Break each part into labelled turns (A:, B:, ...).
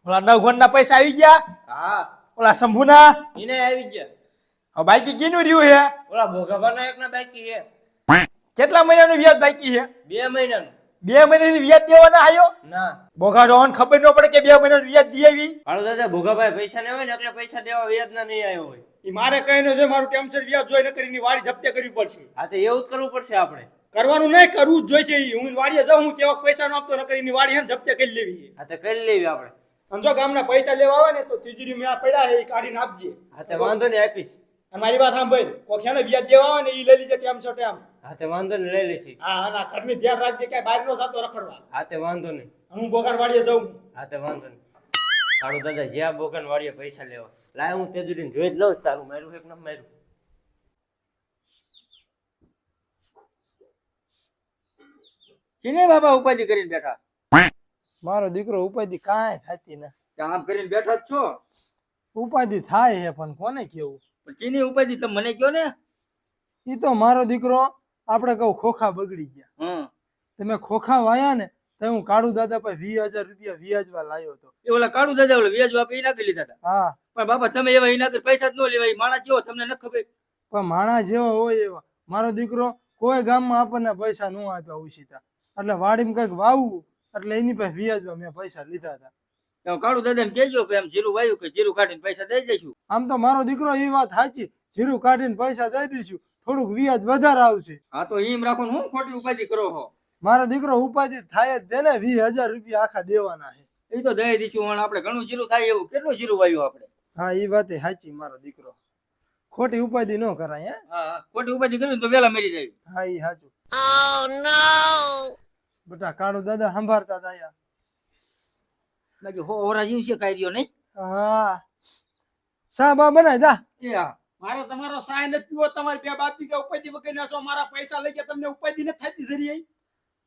A: ઓલા નવઘણના પૈસા આવી ગયા?
B: હા
A: ઓલા શંભુના?
B: એને આવી ગયા.
A: હવે બાકી કીનું રહ્યું હે?
B: ઓલા ભોગાભાના એકના બાકી છે.
A: કેટલા મહિનાનું વ્યાજ બાકી છે?
B: 2 મહિનાનું.
A: 2 મહિનાની વ્યાજ દેવાના આયો?
B: ના
A: બોઘા રોહન ખબર ન પડે કે 2 મહિનાનું વ્યાજ દી આવી?
B: હાલો દાદા ભોગાભાઈ પૈસા ને હોય ને એટલે પૈસા દેવા વ્યાજ ના નહીં આવ્યો હોય.
A: ઈ મારે કહીને જો મારું ટેન્શન વ્યાજ જોઈ ન કરીને વાડી જપ્તે કરવી પડશે.
B: હા તો એવું જ કરવું પડશે આપણે.
A: કરવાનું નહીં, કરવું જ જોઈશે. ઈ હું વાડીએ જાઉં હું કેવા પૈસા નો આપતો ન કરીને વાડી હે ને જપ્તે કરી લેવી.
B: હા તો કરી લેવી આપણે.
A: અને જો ગામના પૈસા લેવા આવે ને તો તિજોરી માં આ પડ્યા છે ઈ કાઢીને આપજે.
B: હા તો વાંધો નહીં આપીશ.
A: અને મારી વાત સાંભળ, કોખ્યાને વ્યાજ દેવા આવે ને ઈ લઈ લીજે ટેમ છો ટેમ.
B: હા તો વાંધો નહીં લઈ લેશી.
A: હા અને આ ઘરની ધ્યાન રાખજે કે બહાર નો જાતો રખડવા.
B: હા તો વાંધો નહીં.
A: હું બોઘાર વાડીએ જાઉં.
B: હા તો વાંધો નહીં. કાળુ દાદા જ્યાં બોગન વાળીએ પૈસા લેવા લાય હું તેજુરીને જોઈ જ લઉં. તારું માર્યું એક ન માર્યું. ચીને બાબા ઉપાધિ કરીને બેઠા?
C: મારો દીકરો ઉપાધિ કાંઈ થતી ને.
B: આમ કરીને બેઠા જ છો?
C: ઉપાધિ થાય છે પણ કોને કેવું?
B: ચીની ઉપાધિ તમે મને કયો ને.
C: ઈ તો મારો દીકરો આપણે કહું ખોખા બગડી ગયા. તમે ખોખા વાયા ને તો હું કાળુ દાદા પાસે 20,000 રૂપિયા વ્યાજવા લાયો હતો.
B: એ ઓલા કાળુ દાદા ઓલા વ્યાજ આપે એના કરી લીધા હતા.
C: હા
B: પણ બાબા તમે એવા એના કરી પૈસા જ ન લેવાય. માણસ જેવો તમને ન ખબર.
C: પણ માણા જેવો હોય એવા મારો દીકરો કોઈ ગામમાં આપણને પૈસા ન આપ્યા ઉછીતા એટલે વાડીમાં કંઈક વાવવું એટલે એની પાસે વ્યાજવા મેં પૈસા લીધા હતા.
B: કાળુ દાદાને કહેજો કે એમ જીરું વાયું કે જીરું કાઢીને પૈસા દઈ દઈશું.
C: આમ તો મારો દીકરો એ વાત સાચી, જીરું કાઢીને પૈસા દઈ દઈશું, થોડુંક વ્યાજ વધારે આવશે.
B: હા તો એમ રાખો ને હું ખોટી ઉપાધિ કરો છો.
C: મારો દીકરો ઉપાધિ થાય જ તેને 20,000 રૂપિયા આખા દેવાના છે.
B: એ તો દઈ દઈશું. આપણે ઘણું જીરું થાય એવું કેટલું જીરું વાયું આપણે.
C: હા એ વાત સાચી, મારો દીકરો ખોટી ઉપાધિ ન કરાય. હે
B: હા ખોટી ઉપાધિ કરી તો વેલા મરી જાય.
C: હા એ સાચું. બેટા કાળુ દાદા સંભાળતા હતા.
B: બાકી હોરા જીવ છે કાઈ રહ્યો નહીં.
C: હા સા બા બનાય જા.
B: એ હા
A: મારે તમારો સહાય નથી પીવો. તમારી બે બાપ દીકરા ઉપાધિ વગર ના છો. મારા પૈસા લઈ ગયા તમને ઉપાધિ નથી થતી જરી.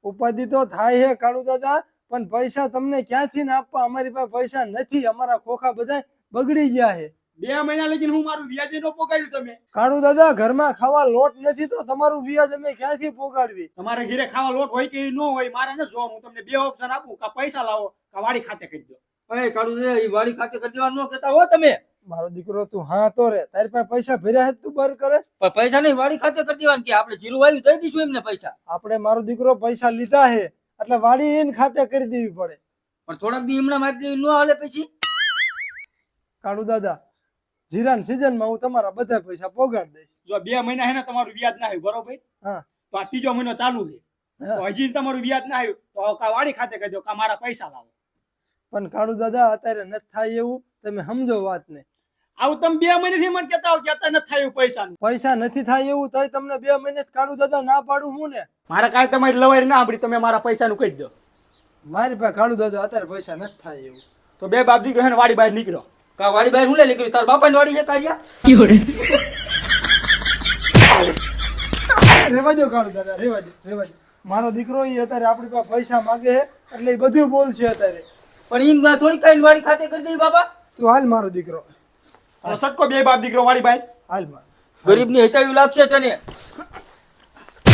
C: ઉપાધિ તો થાય છે કાળુ દાદા, પણ પૈસા તમને ક્યાંથી ને આપવા? અમારી પાસે પૈસા નથી. અમારા ખોખા બધા બગડી ગયા છે.
A: 2 મહિના લગીને હું મારું વ્યાજ નો પોગાડ્યું તમે.
C: કાળુ દાદા ઘરમાં ખાવા લોટ નથી તો તમારું વ્યાજ અમે ક્યાંથી પોગાડવી?
A: તમારે ઘરે ખાવા લોટ હોય કે ન હોય મારે ન જોવા. હું તમને 2 ઓપ્શન આપું, કા પૈસા લાવો કા વાડી ખાતે કરી દો.
B: એ કાળુ દાદા એ વાડી ખાતે કરી દેવાનું ન કહેતા હો તમે.
C: મારો દીકરો તું હા તો રે, તારી પાસે પૈસા ભર્યા છે તું બર કરે?
B: પણ પૈસા નહીં વાડી ખાતે કરી દેવાનું કે આપણે જીરું વાયું દઈ દઈશું એમને પૈસા.
C: આપણે મારો દીકરો પૈસા લીધા છે એટલે વાડી એને ખાતે કરી દેવી પડે.
B: પણ થોડાક દી એમના મારી દેવી ન હાલે પછી.
C: કાળુ દાદા જીરાની સીઝનમાં હું તમારા બધા પૈસા પોગાડી દઈશ.
A: જો 2 મહિના હે ને તમારું વ્યાજ ના આવ્યું બરોબર,
C: હા
A: તો આ 3જો મહિનો ચાલુ છે. તો હજી તમારું વ્યાજ ના આવ્યું તો કા વાડી ખાતે કરી દો કા મારા પૈસા લાવો.
C: પણ કાળુ દાદા અત્યારે નથી થાય એવું, તમે સમજો વાત ને.
A: આવું તમે 2 મહિનાથી મને કહેતા હો કે અત્યારે નથી થાય એવું પૈસાનું.
C: પૈસા નથી થાય એવું તોય તમને 2 મહિને કાળુ દાદા ના પાડું હું ને.
A: મારે કાંઈ તમારી લવારી ના સાંભળી. તમે મારા પૈસાનું કહી દો.
C: મારી પાસે કાળુ દાદા અત્યારે પૈસા નથી થાય એવું.
A: તો 2 બાપ દીકરો હે ને વાડી બહાર નીકળો.
B: કા વાડી બહાર હું લે નીકળ્યું? તાર બાપાની વાડી છે કાઢ્યા?
C: રેવા દો કાળુ દાદા, રેવા દો, રેવા દો. મારો દીકરો એ અત્યારે આપણી પાસે પૈસા માંગે છે એટલે એ બધું બોલશે અત્યારે.
B: પણ એમ થોડી કઈ વાડી ખાતે કરી દઈ બાબા.
C: તું હાલ મારો દીકરો,
A: તો સટકો 2 બાપ દીકરો વાડી બહાર.
C: હાલ માર.
B: ગરીબ ની હિતાયું લાગશે તને.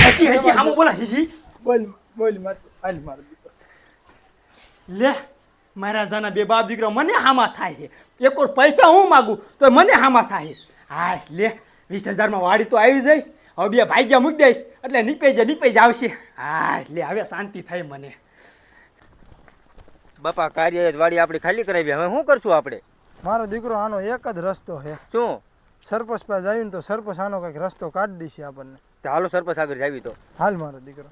A: હસી હસી આમ બોલા હસી.
C: બોલ બોલ મત, હાલ મારો દીકરો.
A: લે મારા જાના 2 બાપ દીકરો મને હામાં થાય છે. એક ઓર પૈસા હું માગું તો મને હામાં થાય છે. હા લે 20,000 માં વાડી તો આવી જાય. હવે 2 ભાગ્યા મૂકી દઈશ એટલે નીપે જ આવશે. હા એટલે હવે શાંતિ થાય મને.
B: બાપા કાર્ય વાડી આપણે ખાલી કરાવી. હવે શું કરશું આપણે?
C: મારો દીકરો આનો એક જ રસ્તો છે.
B: શું?
C: સરપંચ પાસે આવીને તો સરપંચ આનો કઈક રસ્તો કાઢી દેશે આપણને.
B: તો હાલો સરપંચ આગળ જાવી તો.
C: હાલ મારો દીકરો.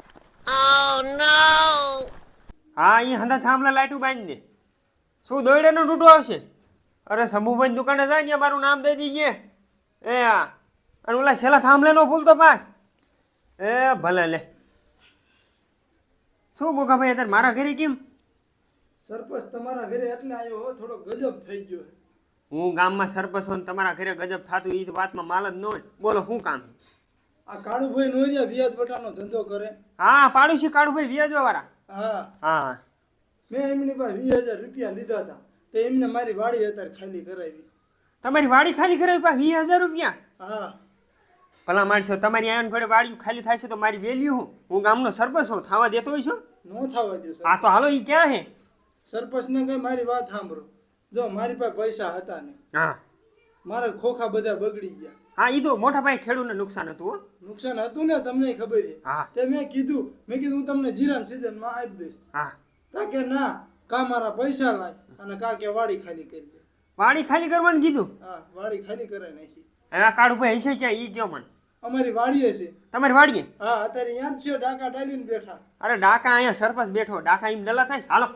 D: હા અહીં હંધા થાંભલા લાઈટું બાંધી દે. શું દોયડાનું ટૂટું આવશે? અરે શંભુભાઈ દુકાને જાય ને મારું નામ દઈ દીજે. એ હા અને ઓલા છેલ્લા થાંભલે નો ભૂલતો પાસ. એ ભલે લે. શું બોકા ભાઈ અત્યારે મારા ઘરે કેમ?
C: સરપંચ તમારા ઘરે એટલે આવ્યો, થોડો ગજબ થઈ ગયો.
D: હું ગામમાં સરપંચ હોય ને તમારા ઘરે ગજબ થાતું એ વાતમાં માલ જ ન હોય. બોલો શું કામ?
C: આ કાળુભાઈ નોરિયા વ્યાજ વટાનો ધંધો કરે.
D: હા પાડોશી કાળુભાઈ વ્યાજવા વાળા.
C: હા
D: હા
C: મેં એમની પાસે 20,000 રૂપિયા લીધા હતા તો એમને મારી વાડી અત્યારે ખાલી કરાવી.
D: તમારી વાડી ખાલી કરાવી પા 20,000 રૂપિયા?
C: હા
D: ભલા માણસો તમારી આયન ઘોડે વાડી ખાલી થાય છે તો મારી વેલ્યુ હું ગામનો સરપંચ હોઉં થવા દેતો હોય છું?
C: નો થવા દો.
D: આ તો હાલો ઈ ક્યાં હે?
C: સરપંચ ને કઈ મારી વાત સાંભળો. જો મારી પાસે પૈસા હતા નહીં,
D: હા
C: મારા ખોખા બધા બગડી ગયા.
D: હા ઈ તો મોટા ભાઈ ખેડૂતને નુકસાન હતું હો.
C: નુકસાન હતું ને, તમને ખબર છે.
D: હા
C: તે મેં કીધું હું તમને જીરાની સિઝનમાં આપી દઈશ.
D: હા
C: તા કે ના, કા મારા પૈસા લાય અને કા કે વાડી ખાલી કરી દે.
D: વાડી ખાલી કરવાનું કીધું.
C: હા, વાડી ખાલી કરાય નાખી.
D: હવે આ કાળુભાઈ હશે ક્યાં ઈ કયો મને.
C: અમારી વાડીએ છે.
D: તમારી વાડીએ?
C: હા, અત્યારે યાદ છે, ડાકા ડાલીને બેઠા.
D: અરે ડાકા અહીંયા સરપંચ બેઠો, ડાકા એમ ડલા થાય છે. હાલો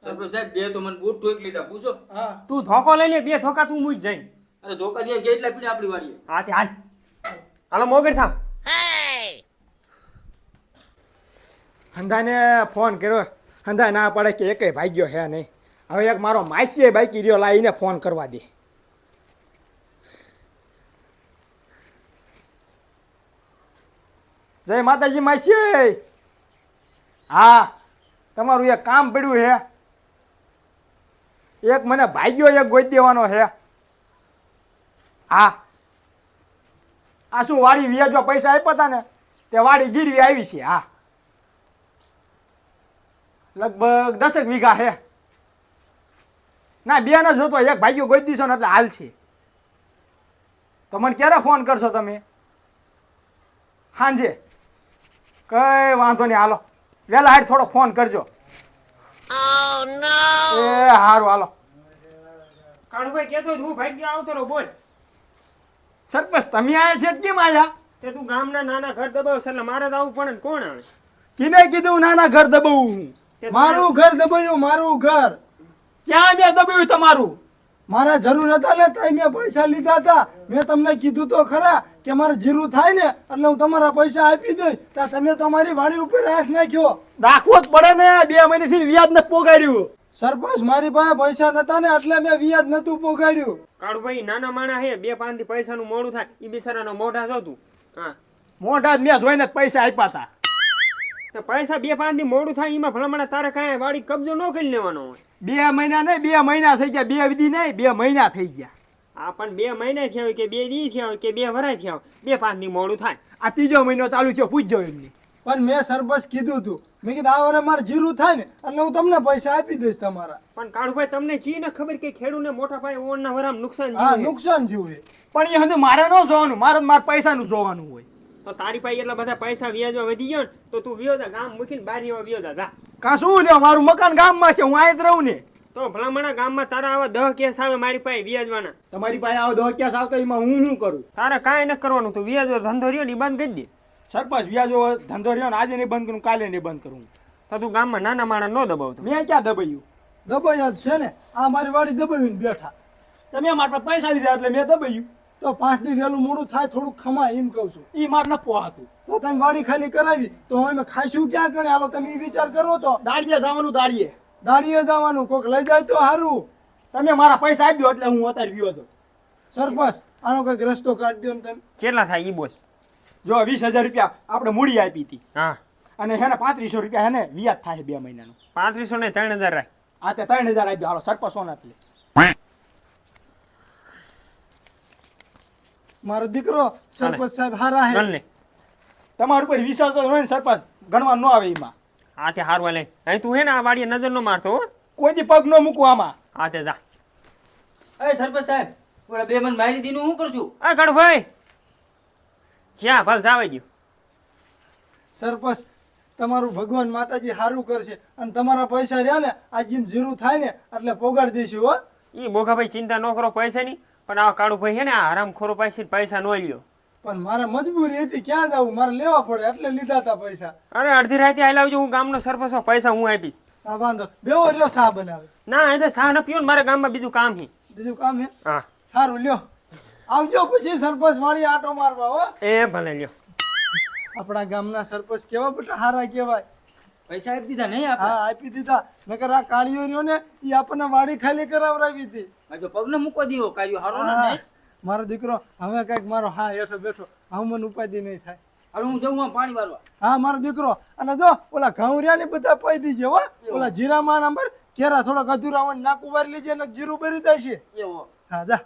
E: સરપંચ સાહેબ બે તો મને બૂટ ઠોક લીધા પૂછો.
C: હા,
D: તું ધોકો લઈ લે, બે ધોકા તું મૂજ જઈને.
E: અરે ધોકા દે કેટલા પીડે આપણી વાડીએ.
D: હા તે હાલ હાલો મોગર થાવ.
A: હંધાને ફોન કર્યો, હંધા ના પડે કે એકેય ભાગ્યો હે નહીં. હવે એક મારો માસીએ બાકી રહ્યો, લાવીને ફોન કરવા દે. જય માતાજી માસી. હા, તમારું એક કામ પડ્યું હે. એક મને ભાગ્યો એક ગોઈ દેવાનો હે. હા, આ શું વાડી વ્યાજો પૈસા આપ્યા હતા ને તે વાડી ગીરવી આવી છે. હા, લગભગ 10 વીઘા હે. ના, બે ન જોતો, એક ભાગ્યો ગોઈ દીશો ને એટલે હાલ છે. તો મને ક્યારે ફોન કરશો તમે? સાંજે? કઈ વાંધો નહીં, હાલો વહેલા હાડ થોડો ફોન કરજો. એ હારું, હાલો.
D: કાળુભાઈ કહેતો હું ભાગ્ય આવતો રહો. બોલ
A: સરપંચ તમે આયા છે કેમ આયા?
D: તે તું ગામના નાના ઘર દબાવશ એટલે મારે તો આવવું પડે ને. કોણ આવે?
A: કિને કીધું નાના ઘર દબાવું?
D: તે
C: મારું ઘર દબાયું, મારું ઘર.
A: ક્યાં મેં દબાવ્યું તમારું?
C: મારા જરૂર હતા ને તઈ મેં પૈસા લીધા હતા. મેં તમને કીધું તો ખરા કે મારે જીરું થાય ને એટલે હું તમારા પૈસા આપી દઈશ. તા તમે તમારી વાડી ઉપર હાથ નાખ્યો.
A: રાખવો જ પડે ને, 2 મહિનાથી વ્યાજ નથી પોગાડ્યું.
C: સરપંચ મારી પાસે પૈસા નતા ને એટલે મેં વ્યાજ નતું પોગાડ્યું.
D: કાળુભાઈ નાના માણા હે, 2-5 દી પૈસાનું મોડું થાય ઈ બિચારાનો મોઢા જોતું. હા
A: મોઢા જ મેં જોઈને જ પૈસા આપ્યા હતા.
D: તો પૈસા 2-5 દી મોડું થાય એમાં ભલામણ તારે કાંઈ વાડી કબજો ન કરી લેવાનો હોય.
A: 2 મહિના નહીં, 2 મહિના થઈ ગયા. 2 દી નહીં, 2 મહિના થઈ ગયા.
D: આ પણ 2 મહિના થયા હોય કે 2 દી થયા હોય કે 2 વરાય થયા હોય, 2-5 દી મોડું થાય.
A: આ 3જો મહિનો ચાલુ થયો, પૂછજો એમને.
C: પણ મેં સરપંચ કીધું તું, મેં કીધું આ વરે મારે જીરું થાય ને એટલે હું તમને પૈસા આપી દઈશ તમારા.
D: પણ કાળુભાઈ તમને ચી ને ખબર કે ખેડૂને મોટા પાયે ઓણના વરામ નુકસાન
C: હા,
D: થયું છે.
C: નુકસાન થયું છે.
A: પણ એ હંધુ મારે ન જોવાનું, મારે મારા પૈસાનું જોવાનું હોય.
D: તો તારી પાસે એટલા બધા પૈસા વ્યાજવા વધી ગયો ને તો તું વિયોદા ગામ મૂકીને બારીમાં વિયોદા જા.
A: કાં શું લ્યો, મારું મકાન ગામમાં છે, હું અહીં જ રહું ને.
D: તો ભલામણા ગામમાં તારા આવા 10 કેસ આવે મારી પાસે વ્યાજવાના.
A: તમારી પાસે આવો ધોક્યાસ આવતો એમાં હું શું કરું?
D: તારે કાંઈ ન કરવાનું, તું વ્યાજવો ધંધો રહ્યો ને ઈ બંધ કરી દે.
A: સરપંચ વ્યાજો ધંધો રહ્યો ને આજે નહીં બંધ કરું, કાલે નહીં બંધ કરું.
D: તો તું ગામમાં નાના માણા ન દબાવતો.
A: મેં ક્યાં દબાયું?
C: દબાયા જ છે ને, આ મારી વાડી દબાવીને બેઠા.
A: તમે મારા પાસે પૈસા લીધા એટલે મેં દબાયું.
C: તો 5 દી વહેલું મોડું થાય થોડુંક ખમા એમ કહું છું.
A: એ મારે ન પોહાતું.
C: તો તમે વાડી ખાલી કરાવી તો અમે ખાઈશું ક્યાં કરે? હાલો તમે ઈ વિચાર કરો. તો
A: દાડીએ જવાનું, દાડીએ.
C: દાડીએ જવાનું, કોક લઈ જાય તો સારું.
A: તમે મારા પૈસા આપી દો એટલે હું અત્યારે ગયો હતો.
C: સરપંચ આનો કઈક રસ્તો કાઢી દો ને તમે.
D: કેટલા થાય ઈ બોલ.
A: જો 20,000 રૂપિયા આપણે મૂડી આપી હતી
D: હા,
A: અને હેને 3500 રૂપિયા હેને વ્યાજ થાય 2 મહિનાનું.
D: 3500 ને 3000 રાખ.
A: આ તે 3000 આપી દો. હાલો સરપંચ સોના આપી લે.
C: મારો દીકરો સરપંચ સાહેબ હારા હે.
D: ગણ લે.
A: તમારા ઉપર વિશ્વાસ તો હોય ને સરપંચ, ગણવા ન આવે એમાં.
D: આ તે હારવા લે. અહીં તું હે ને આ વાડીએ નજર ન મારતો હો.
A: કોઈ દી પગ ન મૂકવું આમાં.
D: આ તે જા.
E: અરે સરપંચ સાહેબ ઓલા બે મને મારી દીધું હું કરશું?
D: આ કાળુભાઈ જ્યાં ભલ જાવા દ્યો.
C: સરપંચ તમારું ભગવાન માતાજી સારું કરશે અને તમારા પૈસા રહ્યા ને આ જેમ જીરું થાય ને એટલે પોગાડી દઈશું હો.
D: ઈ બોગાભાઈ ચિંતા ન કરો પૈસાની, પણ આ કાળુભાઈ હે ને આ હરામખોરો પાસે પૈસા નો લ્યો.
C: પણ મારે મજબૂરી હતી, ક્યાં જવું, મારે લેવા પડે એટલે લીધા હતા પૈસા.
D: અરે અડધી રાતે આઈ લાવજો, હું ગામનો સરપંચ છું, પૈસા હું આપીશ.
C: હા વાંધો, બેવો રહ્યો સા બનાવે.
D: ના એ તો ચા ન પીવો ને, મારે ગામમાં બીજું કામ છે.
C: બીજું કામ હે?
D: હા
C: સારું લ્યો, આવજો પછી સરપંચ વાળી આટો મારવા હો.
D: એ ભલે લ્યો.
C: આપણા ગામના સરપંચ કેવા બેટા હારા કહેવાય.
E: પૈસા આપી દીધા નહીં આપણે?
C: હા આપી દીધા. નકર આ કાળીઓ રહ્યો ને એ આપણને વાડી ખાલી કરાવરાવી હતી.
E: જો પગને મૂકવા દીધો કાર્યો હારો ના
C: હા,
E: થાય.
C: મારો દીકરો હવે કઈક મારો હા હેઠો બેઠો હવે મને ઉપાધિ નહીં થાય.
E: હાલો હું જઉં આમ પાણી વાળવા.
C: હા મારો દીકરો, અને જો ઓલા ઘઉં રહ્યા ને બધા પાઈ દીજે હો. ઓલા જીરામાં નંબર કેરા થોડાક અધૂરા હોય નાકું વારી લેજે ને જીરું ભરી જાય છે.
E: એવો
C: હા જા.